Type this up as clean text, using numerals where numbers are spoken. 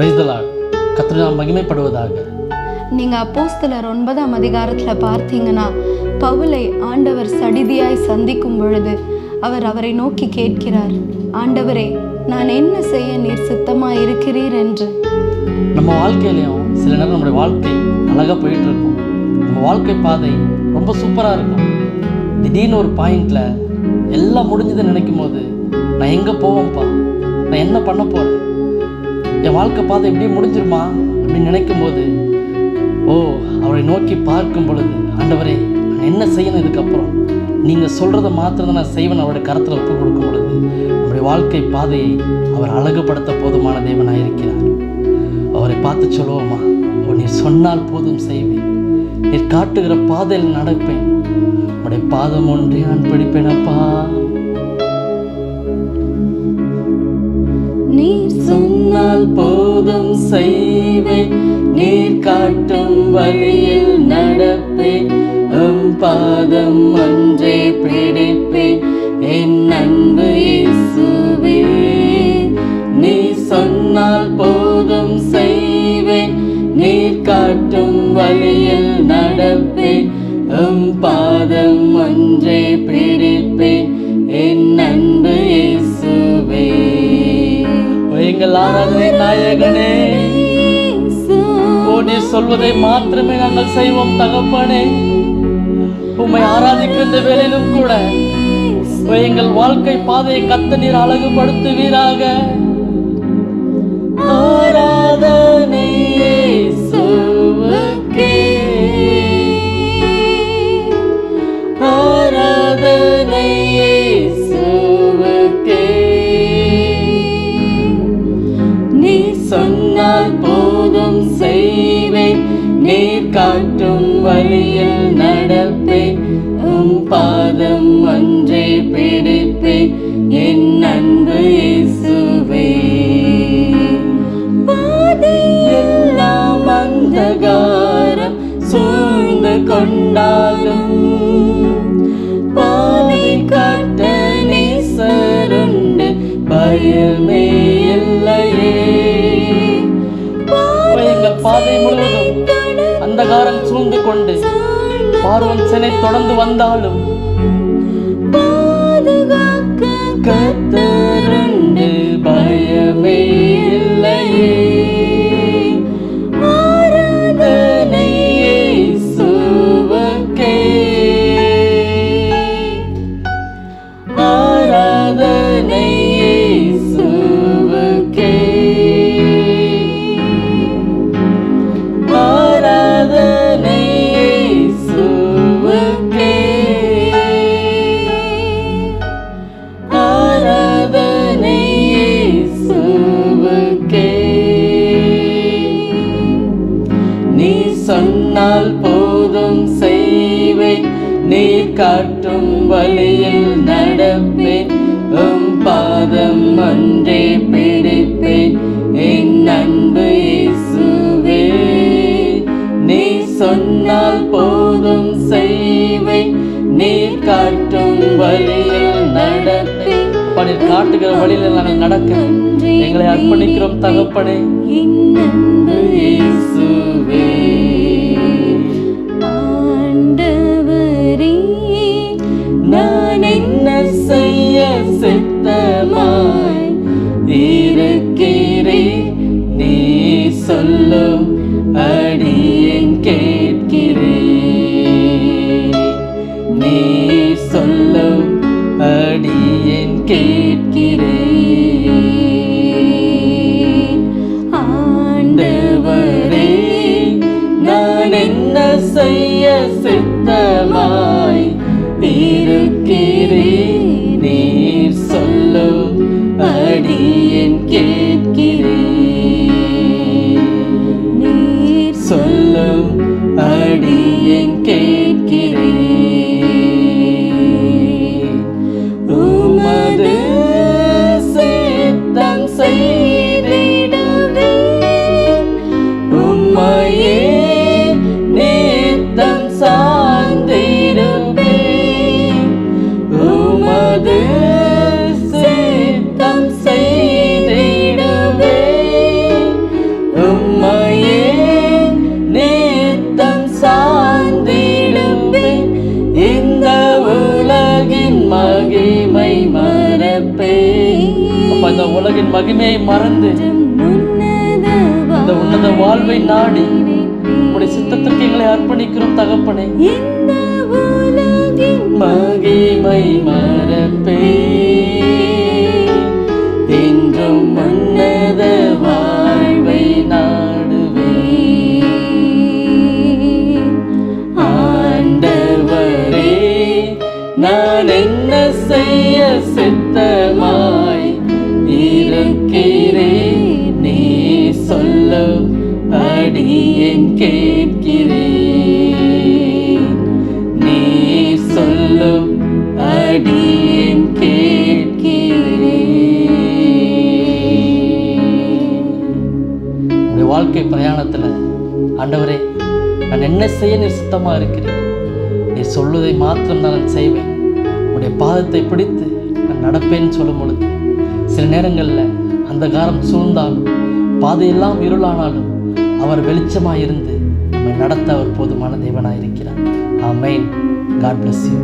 Praise the Lord. கர்த்தர் நாமம் மகிமைப்படுவதாக. நீங்கள் அப்போஸ்தலர் 9ஆம் அதிகாரத்தில் பார்த்தீங்கன்னா, பவுலை ஆண்டவர் சடிதியாய் சந்திக்கும் பொழுது அவரை நோக்கி கேட்கிறார், ஆண்டவரே, நான் என்ன செய்ய நீர் சித்தமாக இருக்கிறீர் என்று. நம்ம வாழ்க்கையிலையும் சில நேரம் நம்முடைய வாழ்க்கை அழகாக போயிட்டு இருக்கும். நம்ம வாழ்க்கை பாதை ரொம்ப சூப்பராக இருக்கும். திடீர்னு ஒரு பாயிண்டில் எல்லாம் முடிஞ்சதுன்னு நினைக்கும் போது, நான் எங்கே போவேன்ப்பா, நான் என்ன பண்ண போகிறேன், என் வாழ்க்கை பாதை எப்படியே முடிஞ்சிருமா அப்படின்னு நினைக்கும் போது, அவரை நோக்கி பார்க்கும் பொழுது, ஆண்டவரே, நான் என்ன செய்யணும், இதுக்கப்புறம் நீங்கள் சொல்கிறத மாத்திரம் நான் செய்வேன் அவருடைய கரத்தில் ஒப்பு கொடுக்கும் பொழுது, நம்முடைய வாழ்க்கை பாதையை அவர் அழகுபடுத்த போதுமான தேவனாக இருக்கிறார். அவரை பார்த்து சொல்லுவோமா, நீர் சொன்னால் போதும் செய்வேன், நீர் காட்டுகிற பாதையில் நடப்பேன், உடைய பாதம் ஒன்றே நான் பிடிப்பேனப்பா. நீர் சொன்னால் போதும் செய்வேன், நீர் காட்டும் வழியில் நடப்பேன், பாதம் ஒன்றே பிடிப்பேன், என் அன்பு இயேசுவே. நீ சொன்னால் போதும் செய்வேன், நீர் காட்டும் வழியில் நடப்பேன், பாதம் ஒன்றே பிடிப்பேன், என் அன்பு இயேசுவே. எங்கள் ஆராதனை நாயகனே, நீ சொல்வதை மாத்திரமே நாங்கள் செய்வோம் தகப்பனே. உம்மை ஆராதிக்கிற இந்த வேளையிலும் கூட எங்கள் வாழ்க்கை பாதையை கர்த்தர் நீர் அழகுபடுத்துவீராக. ஆராதனை இயேசுவுக்கே, ஆராதனை இயேசுவுக்கே. நீ சொன்னால் போதும் செய்வேன், நீர் காட்டும் வழியில் நடப்பேன், பாதம் ஒன்றே பிடிப்பேன், என் அன்பு இயேசுவே. பாதையெல்லாம் அந்தகாரம் சூழ்ந்து கொண்டாலும், பாதை காட்ட நேசருண்டு, பயமே இல்லையே. எங்கள் பாதை முழுவதும் அந்தகாரம் சூழ்ந்து கொண்டு பார்வன் சென்னை தொடர்ந்து வந்தாலும், கர்த்தருண்டு, பயமே இல்லையே. ஆராதனை இயேசுவுக்கே, ஆராதனை இயேசுவுக்கே, ஆராதனை இயேசுவுக்கே, ஆராதனை இயேசுவுக்கே. நீ சொன்னால் போதும் செய்வேன், நீர் காட்டும் வழியில் நடப்பேன், பாதம் ஒன்றே பிடிப்பேன், என் அன்பு இயேசுவே. நீ சொன்னால் போதும் செய்வேன், நீர் காட்டும் வழியில் நடப்பேன். நீர் காட்டுகிற வழியில் நாங்கள் நடக்க எங்களை அர்ப்பணிக்கிறோம் தகப்பனே. என் அன்பு இயேசுவே. ஆண்டவரே, நான் என்ன செய்ய சித்தமாய் இருக்கிறேன், நீ சொல்லும் அடியேன் கேட்கிறேன், நீ சொல்லும் அடியேன் கேட்கிறேன். ஆண்டவரே, நான் என்ன செய்ய சித்தமாய் இருக்கிறேன், நீர் சொல் உலகின் மகிமையை மறந்து இந்த உன்னத வாழ்வை நாடி உம்முடைய சித்தத்திற்கு எங்களை அர்ப்பணிக்கிறோம் தகப்பனே. மகிமை மறப்பே என்றும் உன்னத வாழ்வை நாடுவே. ஆண்டவரே, நான் என்ன செய்ய சித்தமாய் இருக்கிறேன், நீ சொல்லும் அடியேன் கேட்கிறேன், நீ சொல்லும் அடியேன் கேட்கிறேன். உடைய வாழ்க்கை பிரயாணத்தில் ஆண்டவரே, நான் என்ன செய்ய நீர் சித்தமாக இருக்கிறேன், நீ சொல்வதை மாத்திரம் தான் நான் செய்வேன், உடைய பாதத்தை பிடித்து நான் நடப்பேன்னு சொல்லும் பொழுது சில நேரங்களில் அந்த காரம் சூழ்ந்தாலும் பாதையெல்லாம் இருளானாலும் அவர் வெளிச்சமாக இருந்து நம்மை நடத்த அவர் போதுமான தேவனாக இருக்கிறார். ஆமென். God bless you.